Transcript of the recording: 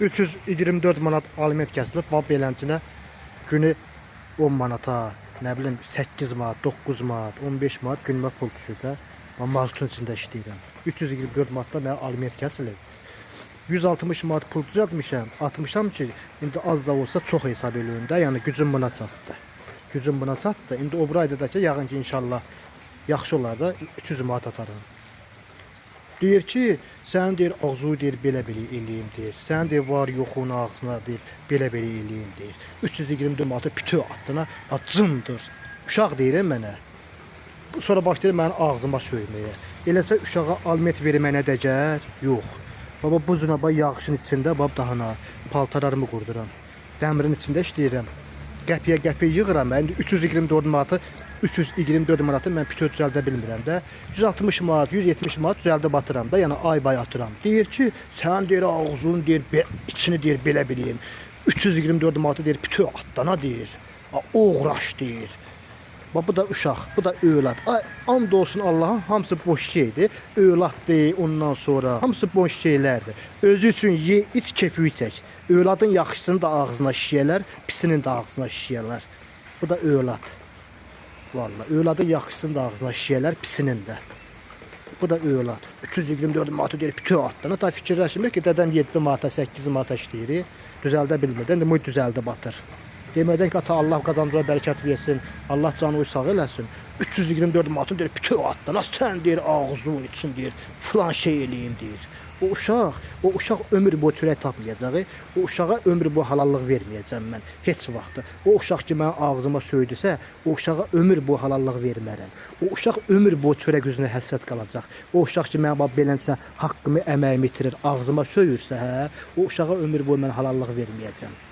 324 manat aliment kəsilib, bax beləncə günü 10 manata, nə bilim 8 manat, 9 manat, 15 manat günümə pul düşür də. Mən mazutun içində işləyirəm. 324 manatda mənə aliment kəsilib. 160 manat pul düzəltmişəm, atmışam ki, indi az da olsa çox hesab eləyim də, yəni gücüm buna çatdı. Gücüm buna çatdı. İndi o bir ayda da ki, yəqin ki, inşallah yaxşı olar da 300 manat atarım. Deyir ki, sən deyir ağzı deyir belə-belə eləyim deyir. Sən deyir var yoxun ağzına deyir belə-belə eləyim deyir. 324 manatı pütü atdına acındır. Uşaq deyirəm mənə. Sonra başlayır mənim ağzıma söyməyə. Eləsə uşağa aliment vermənə dəcər? Yox. Baba bu zünaba yağışın içində bab dahana paltarlarımı qurduram. Dəmirin içində işləyirəm. Qəpiyə yığıram. Mən 324 manatı mən pütü düzəldə bilmirəm də. 160 manat, 170 manat düzəldə batıram da, yəni ay atıram. Deyir ki, sən deyir ağzın deyir içini deyir belə bileyim. 324 manatı deyir pütü atdana deyir. Uğraş deyir. Bu da uşaq, bu da övlad. And olsun Allah'ın hamısı boş şeydir. Övladdır, ondan sonra hamısı boş şeylərdir. Özü üçün ye, iç, kepiyi çək. Övladın yaxşısını da ağzına şişəyər, pisinin də ağzına şişəyər. Bu da övlad. Vallahi övladın yaxşısını da ağzına şişəyər, pisinin də. Bu da övlad. 324 manatı deyir pütü atdana. Ta fikirləşmir ki, dədəm 7 manata, 8 manata işləyir. Düzəldə bilmirdən də müy düzəldi batır. Deməkdən ki, ata Allah qazancına bərəkət versin, Allah canı sağ eləsin. 324 manatın deyir, pütü atdana, sən deyir, ağzın için deyir, filan şey eləyim deyir. O uşaq ömür boyu çörək tapmayacaq. O uşağa ömür boyu halallıq verməyəcəm mən, heç vaxtı. O uşaq ki, mənim ağzıma söydüsə, o uşağa ömür boyu halallıq vermərəm. O uşaq ömür boyu çörək üzünə həsrət qalacaq. O uşaq ki, mənim beləncə haqqımı, əməyimi itirir, ağzıma söyürsə, o uşağa ömür boyu mən halallıq verməyəcəm.